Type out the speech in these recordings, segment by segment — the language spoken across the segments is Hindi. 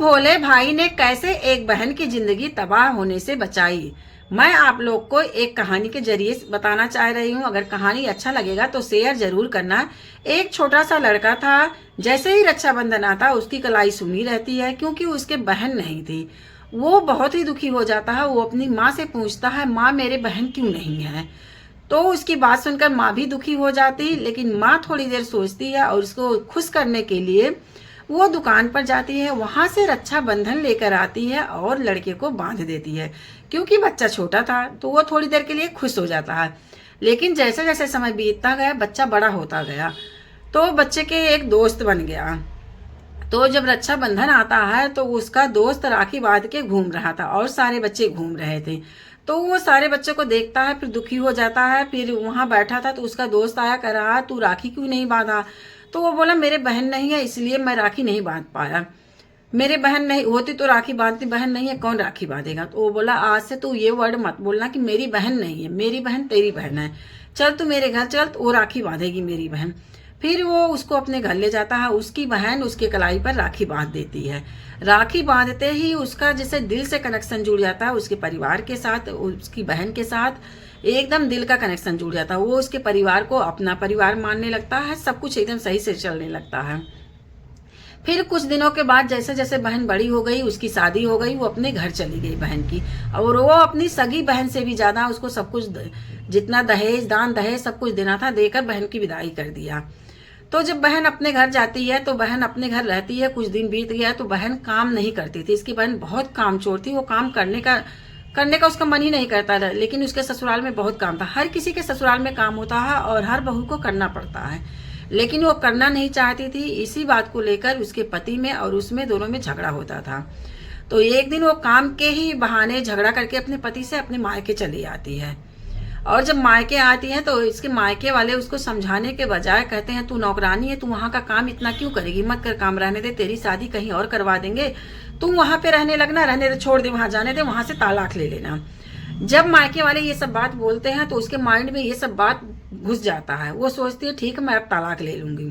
भोले भाई ने कैसे एक बहन की जिंदगी तबाह होने से बचाई, मैं आप लोग को एक कहानी के जरिए बताना चाह रही हूँ। अगर कहानी अच्छा लगेगा तो शेयर जरूर करना। एक छोटा सा लड़का था, जैसे ही रक्षाबंधन आता उसकी कलाई सुनी रहती है क्योंकि उसके बहन नहीं थी। वो बहुत ही दुखी हो जाता है। वो अपनी माँ से पूछता है, माँ मेरे बहन क्यों नहीं है। तो उसकी बात सुनकर माँ भी दुखी हो जाती, लेकिन माँ थोड़ी देर सोचती है और उसको खुश करने के लिए वो दुकान पर जाती है। वहां से रक्षा बंधन लेकर आती है और लड़के को बांध देती है। क्योंकि बच्चा छोटा था तो वो थोड़ी देर के लिए खुश हो जाता है। लेकिन जैसे जैसे समय बीतता गया बच्चा बड़ा होता गया तो बच्चे के एक दोस्त बन गया। तो जब रक्षाबंधन आता है तो उसका दोस्त राखी बांध के घूम रहा था और सारे बच्चे घूम रहे थे। तो वो सारे बच्चों को देखता है, फिर दुखी हो जाता है। फिर वहां बैठा था तो उसका दोस्त आया, कह रहा तू राखी क्यों नहीं बांधा। तो वो बोला मेरे बहन नहीं है इसलिए मैं राखी नहीं बांध पाया। मेरे बहन नहीं होती तो राखी बांधती, बहन नहीं है कौन राखी बांधेगा। तो वो बोला आज से तू ये वर्ड मत बोलना कि मेरी बहन नहीं है, मेरी बहन तेरी बहन है। चल तू मेरे घर चल, तो वो राखी बांधेगी मेरी बहन। फिर वो उसको अपने घर ले जाता है। उसकी बहन उसके कलाई पर राखी बांध देती है। राखी बांधते ही उसका जैसे दिल से कनेक्शन जुड़ जाता है उसके परिवार के साथ, उसकी बहन के साथ एकदम दिल का कनेक्शन जुड़ जाता है। वो उसके परिवार को अपना परिवार मानने लगता है, सब कुछ एकदम सही से चलने लगता है। फिर कुछ दिनों के बाद जैसे जैसे बहन बड़ी हो गई, उसकी शादी हो गई, वो अपने घर चली गई बहन की। और वो अपनी सगी बहन से भी ज्यादा उसको सब कुछ जितना दहेज दान दहेज सब कुछ देना था देकर बहन की विदाई कर दिया। तो जब बहन अपने घर जाती है तो बहन अपने घर रहती है। कुछ दिन बीत गया तो बहन काम नहीं करती थी। इसकी बहन बहुत कामचोर थी। वो काम करने का उसका मन ही नहीं करता था। लेकिन उसके ससुराल में बहुत काम था। हर किसी के ससुराल में काम होता है और हर बहू को करना पड़ता है, लेकिन वो करना नहीं चाहती थी। इसी बात को लेकर उसके पति में और उसमें दोनों में झगड़ा होता था। तो एक दिन वो काम के ही बहाने झगड़ा करके अपने पति से अपने मायके चली आती है। और जब मायके आती है तो इसके मायके वाले उसको समझाने के बजाय कहते हैं तू नौकरानी है, तू वहां का काम इतना क्यों करेगी, मत कर काम, रहने दे, तेरी शादी कहीं और करवा देंगे, तू वहां पे रहने लगना, रहने दे, छोड़ दे, वहां जाने दे, वहां से तालाक ले लेना। जब मायके वाले ये सब बात बोलते हैं तो उसके माइंड में ये सब बात घुस जाता है। वो सोचती है ठीक है मैं अब तालाक ले लूंगी।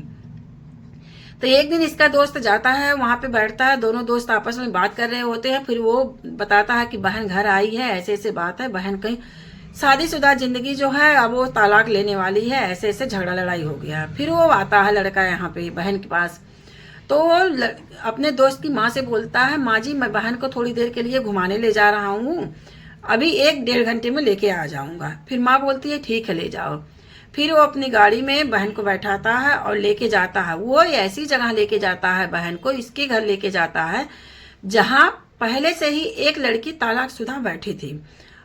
तो एक दिन इसका दोस्त जाता है, वहां पे बैठता है, दोनों दोस्त आपस में बात कर रहे होते हैं। फिर वो बताता है कि बहन घर आई है, ऐसे ऐसे बात है, बहन कहीं शादीशुदा जिंदगी जो है अब वो तालाक लेने वाली है, ऐसे ऐसे झगड़ा लड़ाई हो गया। फिर वो आता है लड़का यहाँ पे बहन के पास। तो अपने दोस्त की माँ से बोलता है, माँ जी मैं बहन को थोड़ी देर के लिए घुमाने ले जा रहा हूँ, अभी 1-1.5 घंटे में लेके आ जाऊंगा। फिर माँ बोलती है ठीक है ले जाओ। फिर वो अपनी गाड़ी में बहन को बैठाता है और लेके जाता है। वो ऐसी जगह लेके जाता है बहन को, इसके घर लेके जाता है जहां पहले से ही एक लड़की तालाकशुदा बैठी थी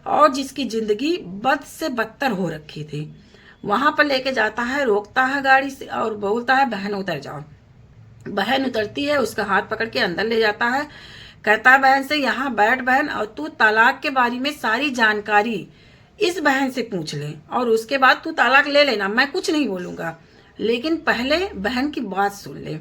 और जिसकी जिंदगी बद से बदतर हो रखी थी। वहां पर लेके जाता है, रोकता है गाड़ी से और बोलता है बहन उतर जाओ। बहन उतरती है, उसका हाथ पकड़ के अंदर ले जाता है। कहता है बहन से यहाँ बैठ बहन, और तू तालाक के बारे में सारी जानकारी इस बहन से पूछ ले और उसके बाद तू तालाक ले लेना, मैं कुछ नहीं बोलूंगा, लेकिन पहले बहन की बात सुन ले।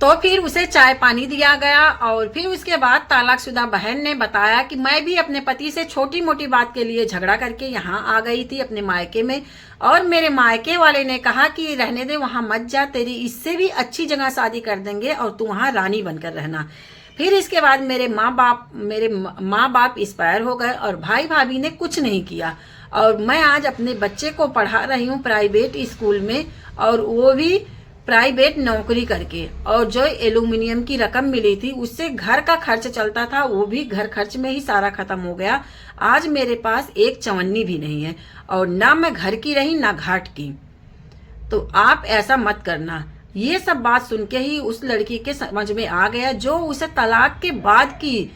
तो फिर उसे चाय पानी दिया गया और फिर उसके बाद तालाकशुदा बहन ने बताया कि मैं भी अपने पति से छोटी मोटी बात के लिए झगड़ा करके यहाँ आ गई थी अपने मायके में, और मेरे मायके वाले ने कहा कि रहने दे, वहां मत जा, तेरी इससे भी अच्छी जगह शादी कर देंगे और तू वहां रानी बनकर रहना। फिर इसके बाद मेरे माँ बाप एक्सपायर हो गए और भाई भाभी ने कुछ नहीं किया, और मैं आज अपने बच्चे को पढ़ा रही हूँ प्राइवेट स्कूल में, और वो भी प्राइवेट नौकरी करके। और जो एल्यूमिनियम की रकम मिली थी उससे घर का खर्च चलता था, वो भी घर खर्च में ही सारा खत्म हो गया। आज मेरे पास एक चवन्नी भी नहीं है और ना मैं घर की रही ना घाट की। तो आप ऐसा मत करना। ये सब बात सुन के ही उस लड़की के समझ में आ गया, जो उसे तलाक के बाद की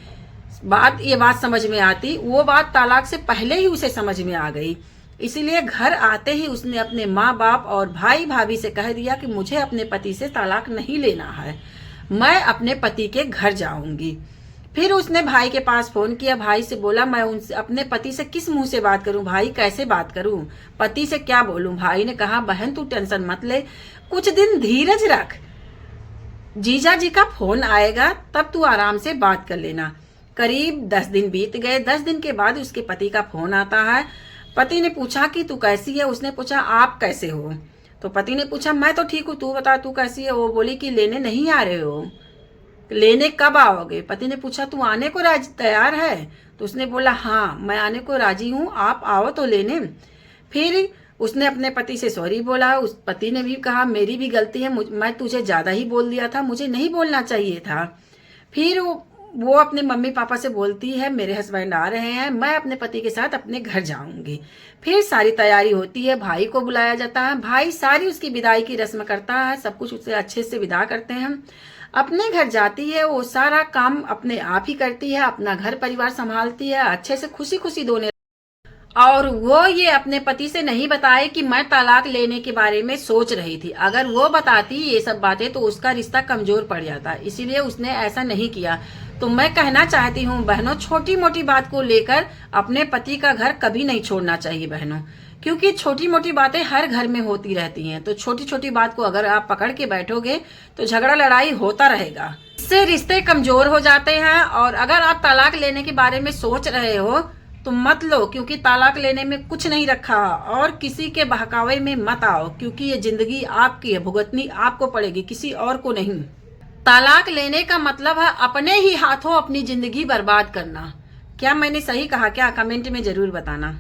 बात ये बात समझ में आती, वो बात तलाक से पहले ही उसे समझ में आ गई। इसीलिए घर आते ही उसने अपने माँ बाप और भाई भाभी से कह दिया कि मुझे अपने पति से तलाक नहीं लेना है, मैं अपने पति के घर जाऊंगी। फिर उसने भाई के पास फोन किया, भाई से बोला मैं उनसे अपने पति से किस मुंह से बात करूं भाई, कैसे बात करूं, पति से क्या बोलूं। भाई ने कहा बहन तू टेंशन मत ले, कुछ दिन धीरज रख, जीजा जी का फोन आएगा तब तू आराम से बात कर लेना। करीब 10 दिन बीत गए। 10 दिन के बाद उसके पति का फोन आता है। पति ने पूछा कि तू कैसी है, उसने पूछा आप कैसे हो। तो पति ने पूछा मैं तो ठीक हूँ, तू बता तू कैसी है। वो बोली कि लेने नहीं आ रहे हो। लेने कब आओगे? पति ने पूछा, तू आने को तैयार है? तो उसने बोला, हाँ मैं आने को राजी हूँ, आप आओ तो लेने। फिर उसने अपने पति से सॉरी बोला। उस पति ने भी कहा, मेरी भी गलती है, मैं तुझे ज़्यादा ही बोल दिया था, मुझे नहीं बोलना चाहिए था। फिर वो अपने मम्मी पापा से बोलती है, मेरे हस्बैंड आ रहे हैं, मैं अपने पति के साथ अपने घर जाऊंगी। फिर सारी तैयारी होती है, भाई को बुलाया जाता है, भाई सारी उसकी विदाई की रस्म करता है, सब कुछ उससे अच्छे से विदा करते हैं। अपने घर जाती है, वो सारा काम अपने आप ही करती है, अपना घर परिवार संभालती है, अच्छे से खुशी खुशी दोनों। और वो ये अपने पति से नहीं बताए कि मैं तलाक लेने के बारे में सोच रही थी। अगर वो बताती ये सब बातें तो उसका रिश्ता कमजोर पड़ जाता, इसीलिए उसने ऐसा नहीं किया। तो मैं कहना चाहती हूँ बहनों, छोटी मोटी बात को लेकर अपने पति का घर कभी नहीं छोड़ना चाहिए बहनों, क्योंकि छोटी मोटी बातें हर घर में होती रहती हैं। तो छोटी छोटी बात को अगर आप पकड़ के बैठोगे तो झगड़ा लड़ाई होता रहेगा, इससे रिश्ते कमजोर हो जाते हैं। और अगर आप तलाक लेने के बारे में सोच रहे हो तो मत लो, क्योंकि तलाक लेने में कुछ नहीं रखा। और किसी के बहकावे में मत आओ, क्योंकि ये जिंदगी आपकी है, भुगतनी आपको पड़ेगी, किसी और को नहीं। तलाक लेने का मतलब है अपने ही हाथों अपनी जिंदगी बर्बाद करना। क्या मैंने सही कहा क्या? कमेंट में जरूर बताना।